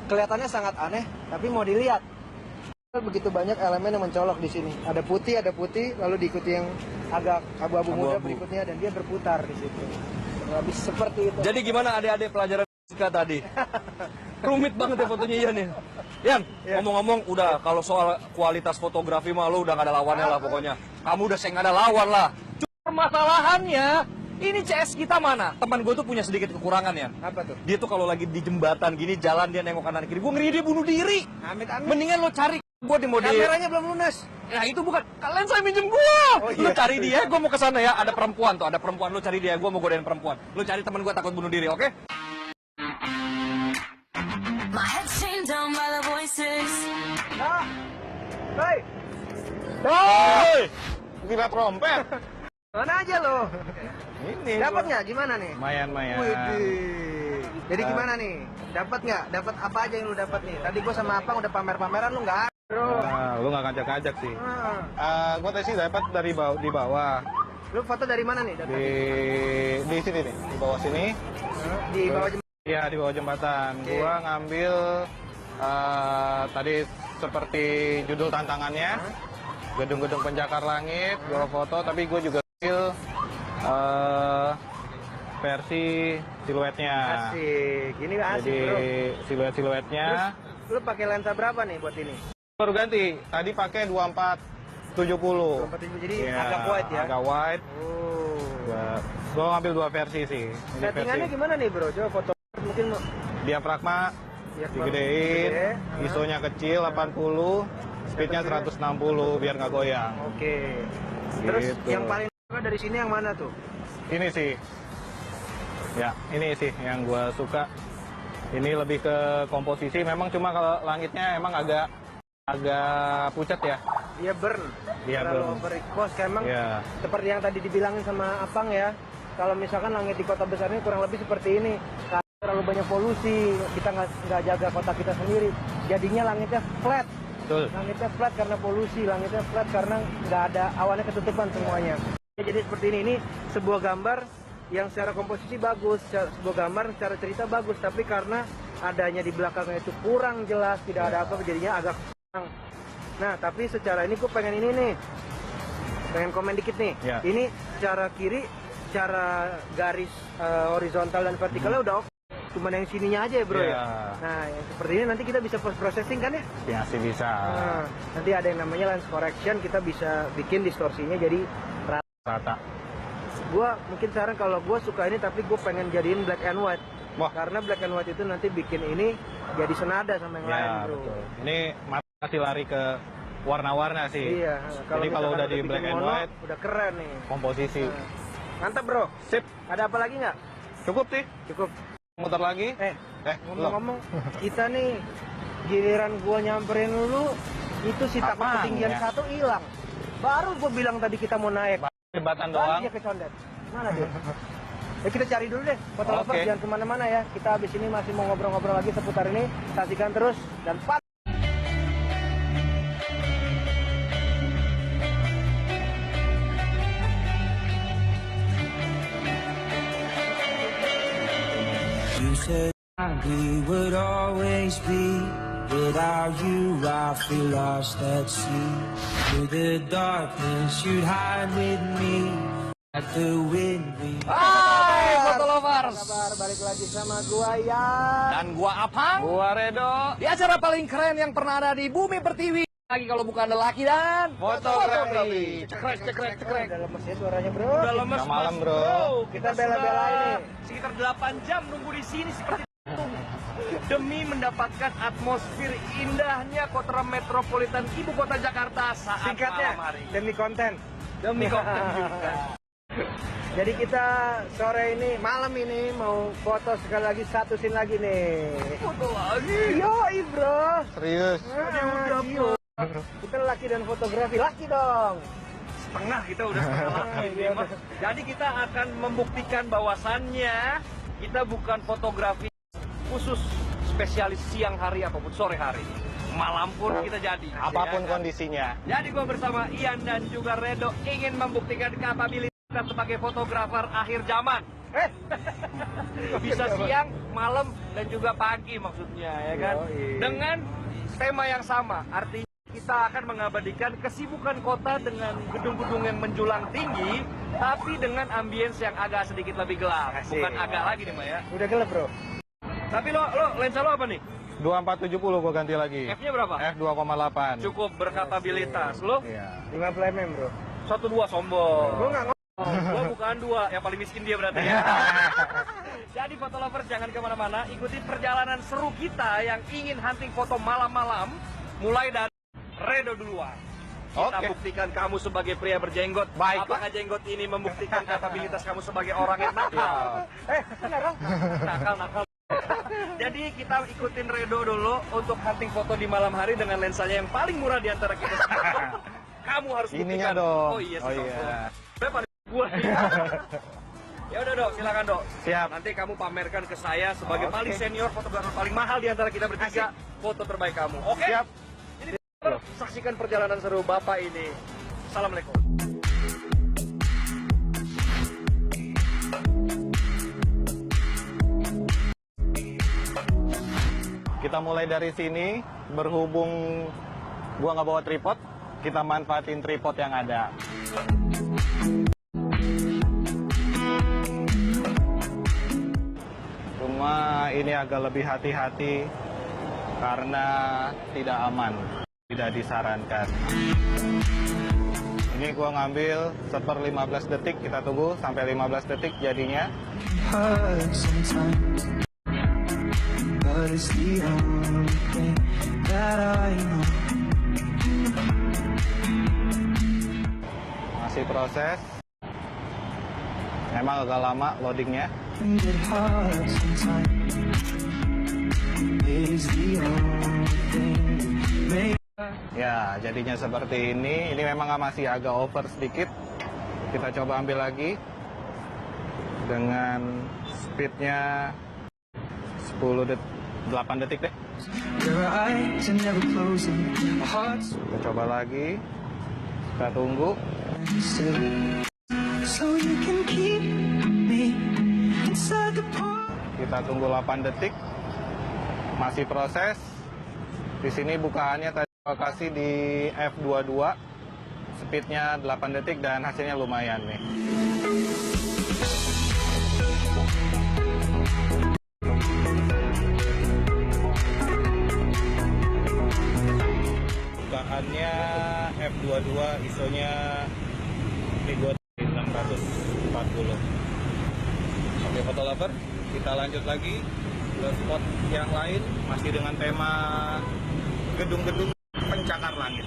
Speaker 6: kelihatannya sangat aneh, tapi mau dilihat. Begitu banyak elemen yang mencolok di sini. Ada putih, lalu diikuti yang agak abu-abu muda berikutnya dan dia berputar di situ. Habis seperti itu.
Speaker 1: Jadi gimana adik-adik pelajaran fisika tadi? Rumit banget ya fotonya Ian ya. Ian, ngomong-ngomong udah kalau soal kualitas fotografi mah lu udah gak ada lawannya lah pokoknya. Kamu udah gak ada lawan lah. Cuma permasalahannya, ini CS kita mana? Teman gue tuh punya sedikit kekurangan ya.
Speaker 6: Apa tuh?
Speaker 1: Dia tuh kalau lagi di jembatan gini jalan dia nengok kanan kiri. Gue ngeri dia bunuh diri.
Speaker 6: Amit-amit.
Speaker 1: Mendingan lo cari gue di mode.
Speaker 6: Kameranya belum lunas.
Speaker 1: Ya itu bukan. Kalian saya minjem gua.
Speaker 6: Oh,
Speaker 1: Lu
Speaker 6: iya.
Speaker 1: cari dia, gue mau ke sana ya. Ada perempuan tuh, ada perempuan. Lu cari dia, gue mau godain perempuan. Lu cari teman gue takut bunuh diri, oke?
Speaker 4: My head's chained down by the voices.
Speaker 6: Ah. Hei,
Speaker 3: Hei! Gila trompet.
Speaker 6: mana aja lo?
Speaker 3: Ini
Speaker 6: Dapat nggak? Gimana nih?
Speaker 3: Lumayan.
Speaker 6: Widih. Jadi gimana nih? Dapat nggak? Dapat apa aja yang lu dapat nih? Tadi gua sama Apang udah pamer-pameran lu nggak ada, bro.
Speaker 3: Nah, lu nggak ngajak-ngajak sih. Gua tadi sih dapat dari di bawah.
Speaker 6: Lu foto dari mana nih?
Speaker 3: Di sini nih, di bawah sini.
Speaker 6: Di bawah jembatan.
Speaker 3: Iya, di bawah jembatan.
Speaker 6: Oke.
Speaker 3: Gua ngambil tadi seperti judul tantangannya. Gedung-gedung pencakar langit, gua foto, tapi gue juga ambil versi siluetnya.
Speaker 6: Asik. Ini asik,
Speaker 3: Jadi
Speaker 6: bro.
Speaker 3: siluet-siluetnya
Speaker 6: Lu pakai lensa berapa nih buat ini?
Speaker 3: baru ganti. Tadi pakai 24-70.
Speaker 6: 24, jadi
Speaker 3: Iya,
Speaker 6: agak wide ya?
Speaker 3: Agak wide.
Speaker 6: Oh.
Speaker 3: Gue ngambil 2 versi sih. Ini
Speaker 6: Settingannya
Speaker 3: versi
Speaker 6: gimana nih, bro? Coba foto mungkin
Speaker 3: diafragma digedein, ISO-nya kecil 80, speednya 160 biar nggak goyang.
Speaker 6: Oke. Terus
Speaker 3: Gitu.
Speaker 6: yang paling suka dari sini yang mana tuh?
Speaker 3: Ini sih, ya ini sih yang gue suka. Ini lebih ke komposisi. Memang cuma kalau langitnya emang agak pucat ya.
Speaker 6: Dia burn.
Speaker 3: Iya,
Speaker 6: Terlalu
Speaker 3: burn.
Speaker 6: overexpose. Emang
Speaker 3: Iya.
Speaker 6: seperti yang tadi dibilangin sama Apang ya. Kalau misalkan langit di kota besar ini kurang lebih seperti ini. Karena terlalu banyak polusi, kita nggak jaga kota kita sendiri. Jadinya langitnya flat.
Speaker 3: Betul.
Speaker 6: Langitnya flat karena polusi, langitnya flat karena nggak ada awannya ketutupan semuanya. Jadi seperti ini sebuah gambar yang secara komposisi bagus, sebuah gambar secara cerita bagus, tapi karena adanya di belakangnya itu kurang jelas, tidak ada apa, jadinya agak kurang. Nah, tapi secara ini gue pengen ini nih, pengen komen dikit nih.
Speaker 3: Ya.
Speaker 6: Ini secara kiri, secara garis horizontal dan vertikalnya udah oke. Cuman yang sininya aja ya bro
Speaker 3: Ya.
Speaker 6: ya. Nah, yang seperti ini nanti kita bisa post processing kan ya?
Speaker 3: Ya sih bisa.
Speaker 6: Nah, nanti ada yang namanya lens correction, kita bisa bikin distorsinya jadi
Speaker 3: Rata.
Speaker 6: gua mungkin sekarang kalau gua suka ini tapi gue pengen jadiin black and white.
Speaker 3: Wah.
Speaker 6: Karena black and white itu nanti bikin ini jadi senada sama yang lain
Speaker 3: Ya
Speaker 6: bro.
Speaker 3: betul. Ini masih lari ke warna-warna sih.
Speaker 6: Iya.
Speaker 3: Jadi kalau
Speaker 6: misalkan
Speaker 3: udah di
Speaker 6: bikin
Speaker 3: black and
Speaker 6: mono,
Speaker 3: white,
Speaker 6: udah keren nih.
Speaker 3: komposisi.
Speaker 6: Nah, mantap bro.
Speaker 3: Sip.
Speaker 6: Ada apa lagi nggak?
Speaker 3: Cukup sih.
Speaker 6: Cukup.
Speaker 3: Muter lagi.
Speaker 6: Ngomong-ngomong, kita nih giliran gua nyamperin lu, itu si takut
Speaker 3: Apaan,
Speaker 6: ketinggian
Speaker 3: ya?
Speaker 6: 1 hilang. Baru gua bilang tadi kita mau naik.
Speaker 3: Jembatan
Speaker 6: Balik
Speaker 3: doang.
Speaker 6: dia ke condet. Mana dia? Ya kita cari dulu deh, foto
Speaker 3: Oke.
Speaker 6: lovers jangan kemana-mana ya. Kita habis ini masih mau ngobrol-ngobrol lagi seputar ini. Saksikan terus dan
Speaker 4: You said we would always be. Without you, I feel lost at sea. Through the darkness, you'd hide with me. At the wind, we.
Speaker 1: Hai foto lovers.
Speaker 6: kabar balik lagi sama gua ya.
Speaker 1: Dan gua Apang.
Speaker 3: Gua Redo.
Speaker 1: Di acara paling keren yang pernah ada di Bumi Pertiwi. Lagi kalau bukan lelaki dan
Speaker 3: Fotografi.
Speaker 1: Cekrek.
Speaker 6: Udah lemes ya suaranya bro.
Speaker 1: Udah lemes
Speaker 3: Udah malam,
Speaker 1: Mas,
Speaker 3: bro.
Speaker 6: Kita bela-belain nih.
Speaker 1: Sekitar 8 jam nunggu di sini seperti itu. Demi mendapatkan atmosfer indahnya kota metropolitan ibu kota Jakarta saat
Speaker 6: Singkatnya
Speaker 1: malam hari.
Speaker 6: demi konten.
Speaker 1: Demi konten juga.
Speaker 6: Jadi kita sore ini, malam ini mau foto sekali lagi, satu scene lagi nih.
Speaker 1: Foto lagi.
Speaker 6: Yoi bro.
Speaker 3: Serius?
Speaker 6: Yo. Kita laki dan fotografi, laki dong.
Speaker 1: Setengah kita udah setengah lagi nih, Mas. Jadi kita akan membuktikan bahwasannya kita bukan fotografi khusus spesialis siang hari ataupun sore hari. Malam pun kita jadi.
Speaker 3: Apapun
Speaker 1: Ya kan?
Speaker 3: kondisinya.
Speaker 1: Jadi gue bersama Ian dan juga Redo ingin membuktikan kapabilitas kita sebagai fotografer akhir zaman. Bisa siang, malam, dan juga pagi maksudnya, ya kan?
Speaker 6: Yoi.
Speaker 1: Dengan tema yang sama, artinya kita akan mengabadikan kesibukan kota dengan gedung-gedung yang menjulang tinggi, tapi dengan ambience yang agak sedikit lebih gelap.
Speaker 6: Asik.
Speaker 1: Bukan agak lagi nih, Mbak ya.
Speaker 6: Udah gelap bro.
Speaker 1: Tapi lo lensa lo apa nih?
Speaker 3: 2470 gua ganti lagi.
Speaker 1: F-nya berapa?
Speaker 3: F2,8.
Speaker 1: Cukup berkapabilitas. Lo
Speaker 3: Iya.
Speaker 6: 50 mm bro.
Speaker 1: 1.2 sombong.
Speaker 6: Gue nggak
Speaker 1: Gua bukan 2, yang paling miskin dia berarti ya. Jadi foto lovers jangan kemana-mana, ikuti perjalanan seru kita yang ingin hunting foto malam-malam, mulai dari Redo duluan. Kita
Speaker 3: Oke.
Speaker 1: buktikan kamu sebagai pria berjenggot.
Speaker 3: Baiklah.
Speaker 1: Apakah jenggot ini membuktikan kapabilitas kamu sebagai orang yang nakal?
Speaker 6: benar dong.
Speaker 1: Nakal. Jadi kita ikutin Redo dulu untuk hunting foto di malam hari dengan lensanya yang paling murah di antara kita semua. Kamu harus
Speaker 3: Ininya
Speaker 1: buktikan.
Speaker 3: dong.
Speaker 1: Oh iya,
Speaker 3: Oh iya.
Speaker 1: Paling gua. Ya udah Dok, silakan Dok.
Speaker 3: Siap.
Speaker 1: Nanti kamu pamerkan ke saya sebagai
Speaker 3: Oke.
Speaker 1: paling senior fotografer paling mahal di antara kita bertiga, foto terbaik kamu. Oke?
Speaker 3: Siap.
Speaker 1: Ini saksikan perjalanan seru Bapak ini. Assalamualaikum.
Speaker 3: Kita mulai dari sini, berhubung gua nggak bawa tripod, kita manfaatin tripod yang ada. Cuma ini agak lebih hati-hati karena tidak aman, tidak disarankan. Ini gua ngambil 1/15 detik, kita tunggu sampai 15 detik jadinya.
Speaker 4: hurt sometimes, but it's the only thing that I know.
Speaker 3: Masih proses. Memang agak lama loadingnya.
Speaker 4: And it hurts sometimes. It is the only thing that makes
Speaker 3: Ya, jadinya seperti ini. Ini memang masih agak over sedikit. Kita coba ambil lagi dengan speednya 8 detik deh.
Speaker 4: your eyes are never closing, our hearts
Speaker 3: Kita coba lagi. Kita tunggu.
Speaker 4: still. So you can keep me inside the park.
Speaker 3: Kita tunggu 8 detik. Masih proses. Di sini bukaannya tadi kasih di F22. Speednya 8 detik dan hasilnya lumayan nih. Bukaannya F22, ISO-nya 640. Oke foto lover, kita lanjut lagi ke spot yang lain, masih dengan tema gedung-gedung pencakar langit.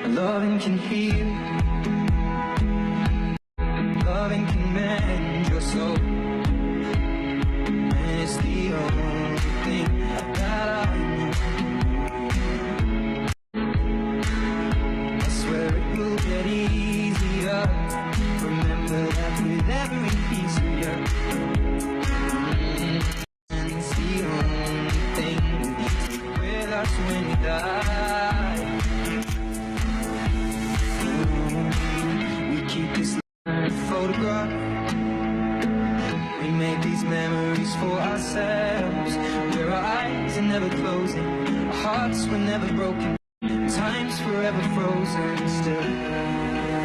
Speaker 4: Loving can heal. Loving can mend your soul. And it's the only thing that I know. I swear it will get easier. Remember that with every piece of you. And it's the only thing we take with us when we die. We keep this photograph. We make these memories for ourselves. Where our eyes are never closing, our hearts were never broken, time's forever frozen still.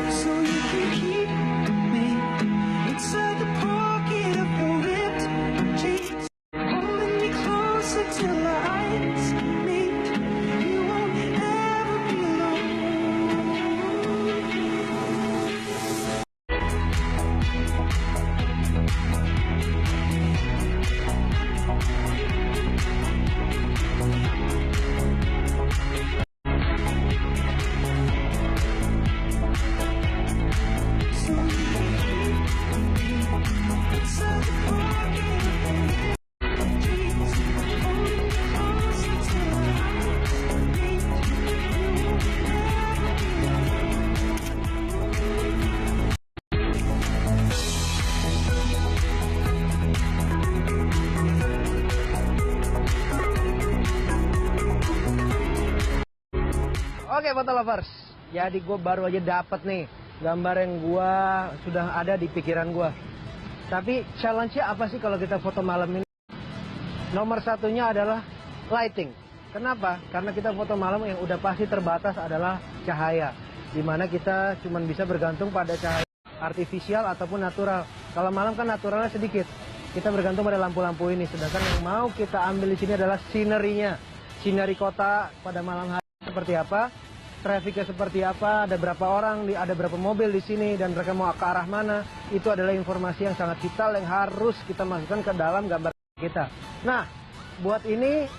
Speaker 4: So you can keep me inside the pocket of your ripped jeans, holding me close
Speaker 6: foto lovers. Jadi gue baru aja dapet nih gambar yang gue sudah ada di pikiran gue. Tapi challenge-nya apa sih kalau kita foto malam ini? Nomor satunya adalah lighting. Kenapa? Karena kita foto malam yang udah pasti terbatas adalah cahaya. Dimana kita cuma bisa bergantung pada cahaya artifisial ataupun natural. Kalau malam kan naturalnya sedikit. Kita bergantung pada lampu-lampu ini. Sedangkan yang mau kita ambil di sini adalah scenery-nya. Scenery kota pada malam hari seperti apa? Trafficnya seperti apa, ada berapa orang, ada berapa mobil di sini, dan mereka mau ke arah mana. Itu adalah informasi yang sangat vital yang harus kita masukkan ke dalam gambar kita. Nah, buat ini,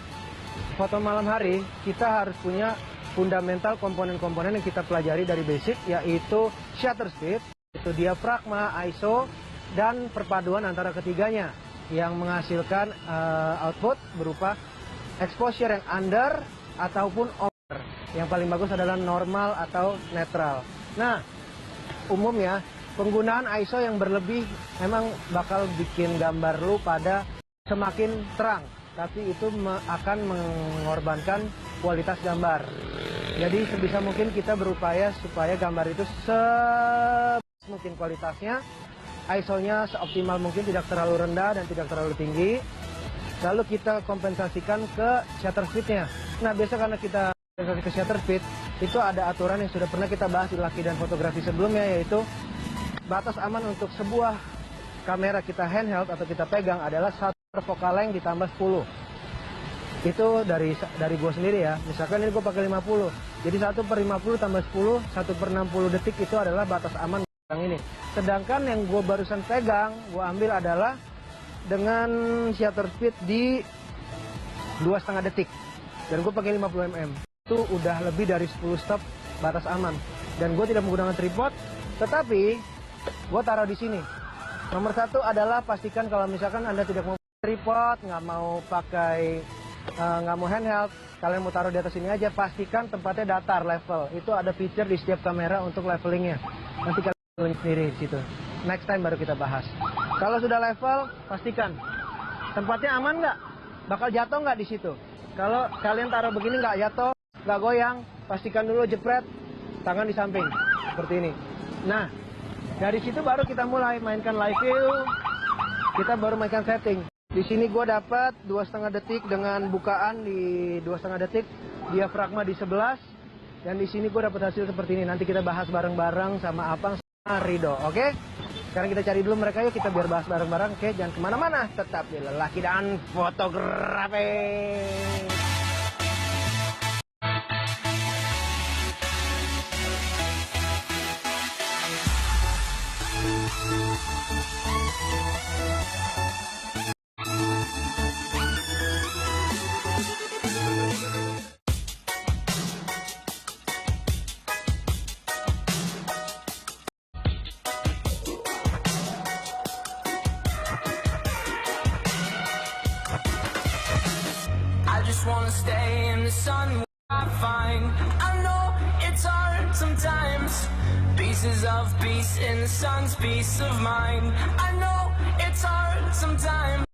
Speaker 6: foto malam hari, kita harus punya fundamental komponen-komponen yang kita pelajari dari basic, yaitu shutter speed, itu diafragma, ISO, dan perpaduan antara ketiganya, yang menghasilkan output berupa exposure yang under ataupun over. Yang paling bagus adalah normal atau netral. Nah, umumnya penggunaan ISO yang berlebih memang bakal bikin gambar lu pada semakin terang, tapi itu akan mengorbankan kualitas gambar. Jadi sebisa mungkin kita berupaya supaya gambar itu semungkin kualitasnya, ISO-nya seoptimal mungkin, tidak terlalu rendah dan tidak terlalu tinggi. Lalu kita kompensasikan ke shutter speed-nya. Nah, biasa karena kita ke shutter speed, itu ada aturan yang sudah pernah kita bahas di Laki dan Fotografi sebelumnya, yaitu batas aman untuk sebuah kamera kita handheld atau kita pegang adalah 1 focal length ditambah 10. Itu dari gue sendiri ya. Misalkan ini gue pakai 50, jadi 1/50 tambah 10, 1/60 detik itu adalah batas aman yang ini. Sedangkan yang gue barusan pegang, gue ambil adalah dengan shutter speed di 2,5 detik, dan gue pakai 50 mm. Itu udah lebih dari 10 stop batas aman. Dan gue tidak menggunakan tripod, tetapi gue taruh di sini. Nomor satu adalah pastikan kalau misalkan Anda tidak mau tripod, nggak mau pakai, nggak mau handheld, kalian mau taruh di atas sini aja, pastikan tempatnya datar, level. Itu ada feature di setiap kamera untuk levelingnya. Nanti kalian sendiri di situ. Next time baru kita bahas. Kalau sudah level, pastikan tempatnya aman nggak, bakal jatuh nggak di situ. Kalau kalian taruh begini nggak jatuh, nggak goyang, pastikan dulu jepret tangan di samping seperti ini. Nah, dari situ baru kita mulai mainkan live view, kita baru mainkan setting. Di sini gue dapat 2,5 detik dengan bukaan di 2,5 detik, diafragma di 11, dan di sini gue dapat hasil seperti ini. Nanti kita bahas bareng-bareng sama Apang sama Rido, oke? Sekarang kita cari dulu mereka, yuk kita biar bahas bareng-bareng. Oke, jangan kemana-mana, tetap di Laki dan Fotografi.
Speaker 4: I just wanna stay in the sun. I find I know it's hard sometimes. Pieces of peace in the sun's peace of mind. I know it's hard sometimes.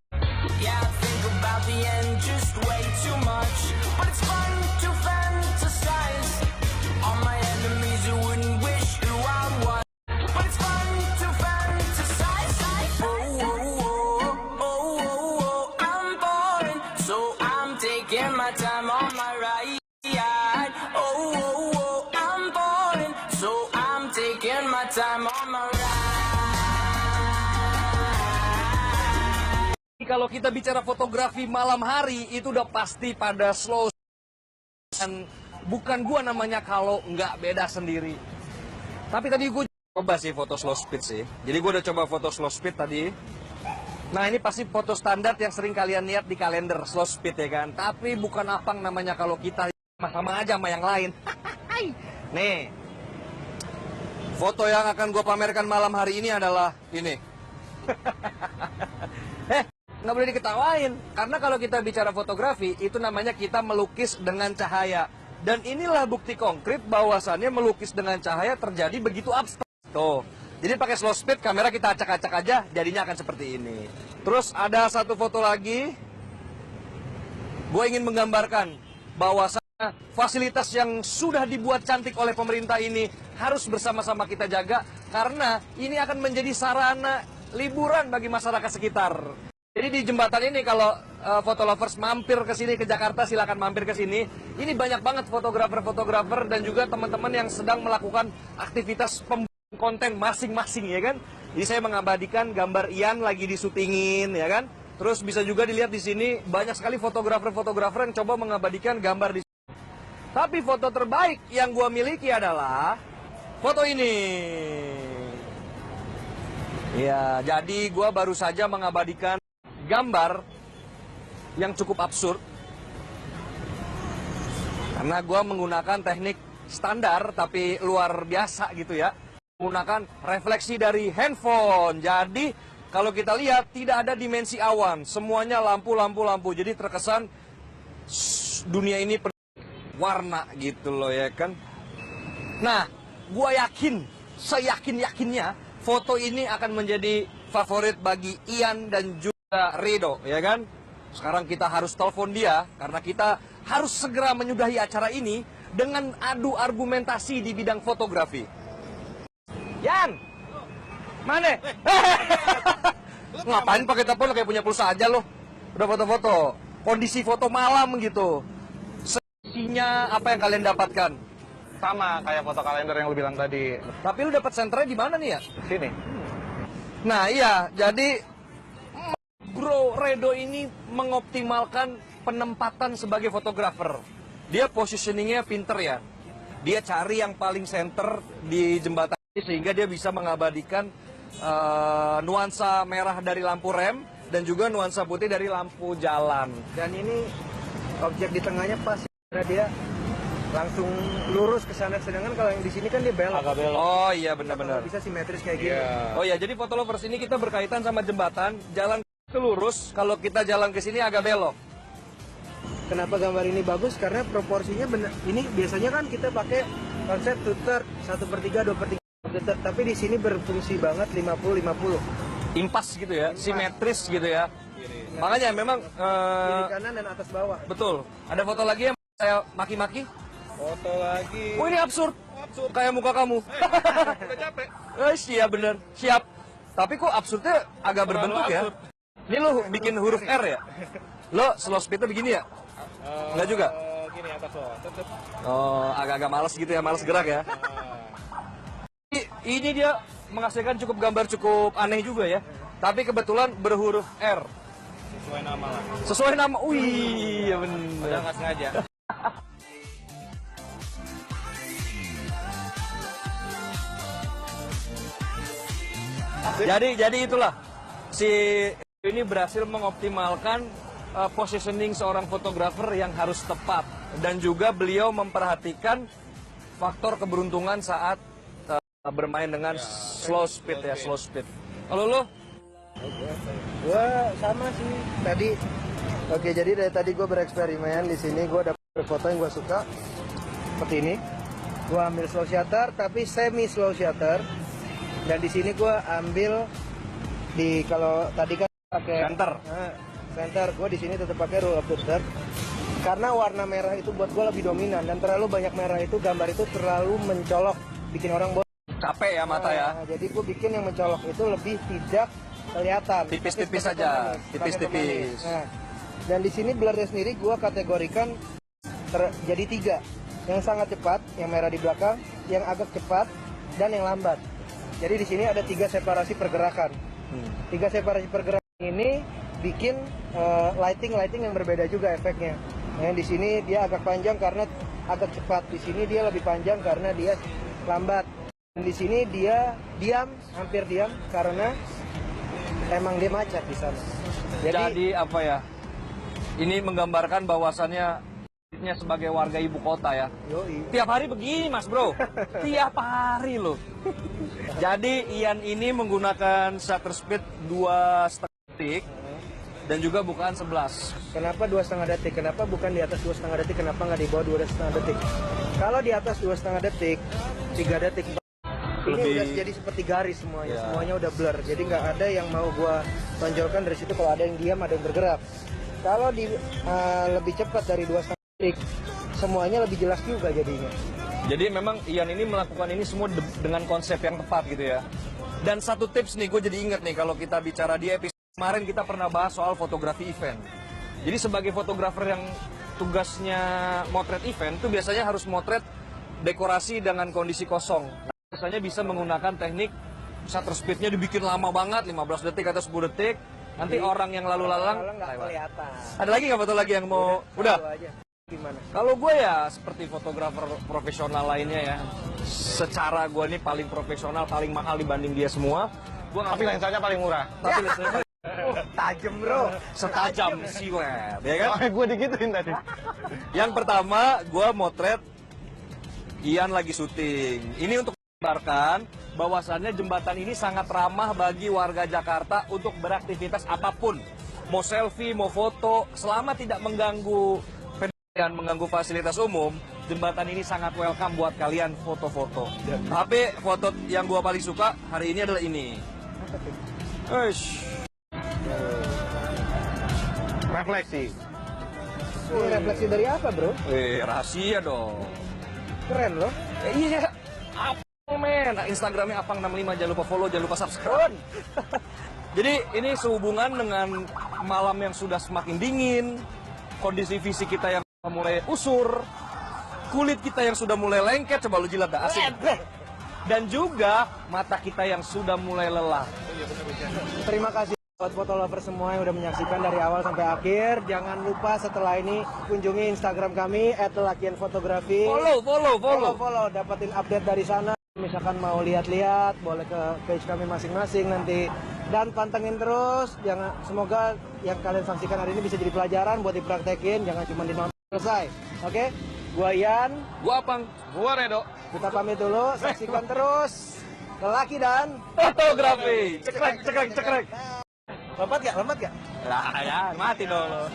Speaker 4: Yeah, I think about the end just way too much. But it's fun to fantasize on my enemies who wouldn't wish who I was. But it's fun to fantasize. Oh, oh, oh, oh, oh, oh, I'm bored, so I'm taking my time on my ride. Oh, oh, oh, I'm bored, so I'm taking my time on my ride.
Speaker 1: Kalau kita bicara fotografi malam hari, itu udah pasti pada slow. Dan bukan gua namanya kalau nggak beda sendiri. Tapi tadi gue coba sih foto slow speed sih. Jadi gue udah coba foto slow speed tadi. Nah, ini pasti foto standar yang sering kalian lihat di kalender slow speed ya kan. Tapi bukan Apang namanya kalau kita sama aja sama yang lain. Nih, foto yang akan gue pamerkan malam hari ini adalah ini. Nggak boleh diketawain, karena kalau kita bicara fotografi, itu namanya kita melukis dengan cahaya. Dan inilah bukti konkret bahwasannya melukis dengan cahaya terjadi begitu abstrak. Tuh, jadi pakai slow speed, kamera kita acak-acak aja, jadinya akan seperti ini. Terus ada satu foto lagi, gue ingin menggambarkan bahwasannya fasilitas yang sudah dibuat cantik oleh pemerintah ini harus bersama-sama kita jaga karena ini akan menjadi sarana liburan bagi masyarakat sekitar. Jadi di jembatan ini kalau foto lovers mampir ke sini ke Jakarta silakan mampir ke sini. Ini banyak banget fotografer-fotografer dan juga teman-teman yang sedang melakukan aktivitas pembuatan konten masing-masing ya kan. Jadi saya mengabadikan gambar Ian lagi disutingin ya kan. Terus bisa juga dilihat di sini banyak sekali fotografer-fotografer yang coba mengabadikan gambar di. Tapi foto terbaik yang gua miliki adalah foto ini. Ya, jadi gua baru saja mengabadikan gambar yang cukup absurd. Karena gua menggunakan teknik standar tapi luar biasa gitu ya. Menggunakan refleksi dari handphone. Jadi kalau kita lihat tidak ada dimensi awan, semuanya lampu. Jadi terkesan dunia ini warna gitu loh ya kan. Nah, gua yakin, seyakin-yakinnya foto ini akan menjadi favorit bagi Ian dan juga Rido ya kan. Sekarang kita harus telepon dia karena kita harus segera menyudahi acara ini dengan adu argumentasi di bidang fotografi. Yan, mana? Ngapain pakai telepon kayak punya pulsa aja loh. Udah foto-foto, kondisi foto malam gitu. Isinya apa yang kalian dapatkan?
Speaker 3: Sama kayak foto kalender yang lu bilang tadi.
Speaker 1: Tapi lu dapat senternya di mana nih ya?
Speaker 3: Sini.
Speaker 1: Nah iya, jadi Bro Redo ini mengoptimalkan penempatan sebagai fotografer. Dia positioningnya pinter ya. Dia cari yang paling center di jembatan ini sehingga dia bisa mengabadikan nuansa merah dari lampu rem dan juga nuansa putih dari lampu jalan.
Speaker 6: Dan ini objek di tengahnya pas. Karena dia langsung lurus ke sana, sedangkan kalau yang di sini kan dia belok.
Speaker 3: Agak belok.
Speaker 1: Oh iya benar-benar.
Speaker 6: Bisa simetris kayak gini.
Speaker 1: Oh ya, jadi foto lovers ini kita berkaitan sama jembatan, jalan ke lurus, kalau kita jalan ke sini agak belok.
Speaker 6: Kenapa gambar ini bagus? Karena proporsinya benar. Ini biasanya kan kita pakai konsep two-third, 1/3, 2/3 two-third. Tapi di sini berfungsi banget 50-50.
Speaker 1: Impas gitu ya, simetris gitu ya. Makanya memang
Speaker 6: Kiri kanan dan atas bawah.
Speaker 1: betul. Ada foto lagi yang saya maki-maki.
Speaker 3: Foto lagi.
Speaker 1: Oh ini absurd. Kayak muka kamu.
Speaker 3: Udah capek.
Speaker 1: Iya bener, siap. Tapi kok absurdnya agak berbentuk ya? Ini lo bikin huruf R ya? Lo slow speednya begini ya? Enggak juga?
Speaker 3: Gini atas lo. Tetep.
Speaker 1: Oh, agak-agak males gitu ya, males gerak ya? Ini dia menghasilkan cukup gambar cukup aneh juga ya. Tapi kebetulan berhuruf R.
Speaker 3: Sesuai nama lah.
Speaker 1: Sesuai nama, wih, ya bener.
Speaker 3: Udah nggak sengaja.
Speaker 1: Jadi itulah si ini berhasil mengoptimalkan positioning seorang fotografer yang harus tepat dan juga beliau memperhatikan faktor keberuntungan saat bermain dengan slow speed ya, slow speed. Kalau lo?
Speaker 6: Gua sama sih. Jadi dari tadi gue bereksperimen di sini, gue dapet foto yang gue suka seperti ini. Gue ambil slow shutter tapi semi slow shutter. Dan di sini gue ambil kalau tadi kan pakai
Speaker 1: Center.
Speaker 6: Center, gue di sini tetap pakai rule of third. Karena warna merah itu buat gue lebih dominan dan terlalu banyak merah itu gambar itu terlalu mencolok, bikin orang bosan.
Speaker 1: Capek ya mata ya.
Speaker 6: Jadi gue bikin yang mencolok itu lebih tidak kelihatan.
Speaker 1: Tipis-tipis
Speaker 6: Pakai
Speaker 1: aja,
Speaker 6: pemanis, pakai
Speaker 1: tipis-tipis.
Speaker 6: pemanis. Nah, dan di sini blurnya sendiri gue kategorikan jadi 3. Yang sangat cepat, yang merah di belakang, yang agak cepat, dan yang lambat. Jadi di sini ada 3 separasi pergerakan. 3 separasi pergerakan ini bikin lighting yang berbeda juga efeknya. Nah, di sini dia agak panjang karena agak cepat. Di sini dia lebih panjang karena dia lambat. Dan di sini dia hampir diam karena emang dia macet di sana.
Speaker 1: Jadi apa ya? Ini menggambarkan bahwasannya sebagai warga ibu kota ya.
Speaker 6: Yoi.
Speaker 1: Tiap hari begini mas bro. Tiap hari loh. Jadi Ian ini menggunakan shutter speed 2,5 detik dan juga bukaan 11.
Speaker 6: Kenapa 2,5 detik? Kenapa bukan di atas 2,5 detik? Kenapa nggak di bawah 2,5 detik? Kalau di atas 2,5 detik, 3 detik, ini
Speaker 1: Lebih-
Speaker 6: udah jadi seperti garis semuanya.
Speaker 1: Ya.
Speaker 6: Semuanya udah blur. Jadi nggak ada yang mau gua tonjolkan dari situ. Kalau ada yang diam, ada yang bergerak. Kalau lebih cepat dari 2,5 detik, semuanya lebih jelas juga jadinya.
Speaker 1: Jadi memang Ian ini melakukan ini semua dengan konsep yang tepat gitu ya. Dan satu tips nih, gue jadi inget nih kalau kita bicara di episode kemarin kita pernah bahas soal fotografi event. Jadi sebagai fotografer yang tugasnya motret event itu biasanya harus motret dekorasi dengan kondisi kosong. Biasanya bisa menggunakan teknik shutter speednya dibikin lama banget, 15 detik atau 10 detik. Nanti orang yang lalu lalang
Speaker 6: Nggak
Speaker 1: lewat.
Speaker 6: kelihatan.
Speaker 1: Ada lagi nggak foto lagi yang mau? Udah.
Speaker 6: Satu aja. Gimana?
Speaker 1: Kalau gue ya seperti fotografer profesional lainnya ya, secara gue ini paling profesional, paling mahal dibanding dia semua. Gue
Speaker 3: Tapi lensanya paling murah.
Speaker 1: tapi lensanya
Speaker 6: Tajem bro.
Speaker 1: setajam si web, ya kan?
Speaker 3: Oh, gue digituin tadi.
Speaker 1: Yang pertama, gue motret Ian lagi syuting. Ini untuk menggambarkan bahwasannya jembatan ini sangat ramah bagi warga Jakarta untuk beraktivitas apapun. Mau selfie, mau foto, selama tidak mengganggu dan mengganggu fasilitas umum, jembatan ini sangat welcome buat kalian foto-foto. Tapi foto yang gua paling suka hari ini adalah ini. Eish.
Speaker 3: Refleksi.
Speaker 6: Ini refleksi dari apa bro?
Speaker 1: Rahasia dong.
Speaker 6: Keren loh.
Speaker 1: Iya. Apa men? Instagramnya Apang65, jangan lupa follow, jangan lupa subscribe. Jadi ini sehubungan dengan malam yang sudah semakin dingin, kondisi fisik kita yang mulai usur, kulit kita yang sudah mulai lengket, coba lu jilat dah, asik. Dan juga mata kita yang sudah mulai lelah.
Speaker 6: Terima kasih buat foto lover semua yang udah menyaksikan dari awal sampai akhir. Jangan lupa setelah ini kunjungi Instagram kami @lakianfotografi. Follow, dapetin update dari sana. Misalkan mau lihat-lihat, boleh ke page kami masing-masing nanti. Dan pantengin terus, jangan, semoga yang kalian saksikan hari ini bisa jadi pelajaran buat dipraktekin, jangan cuma dinonton selesai. Oke? Gua Ian,
Speaker 1: Gua Apang.
Speaker 3: Gua Redo.
Speaker 6: kita pamit dulu, saksikan terus Lelaki dan
Speaker 1: Fotografi. Cekrek.
Speaker 6: Lompat gak?
Speaker 1: Lah ya, mati dong lo.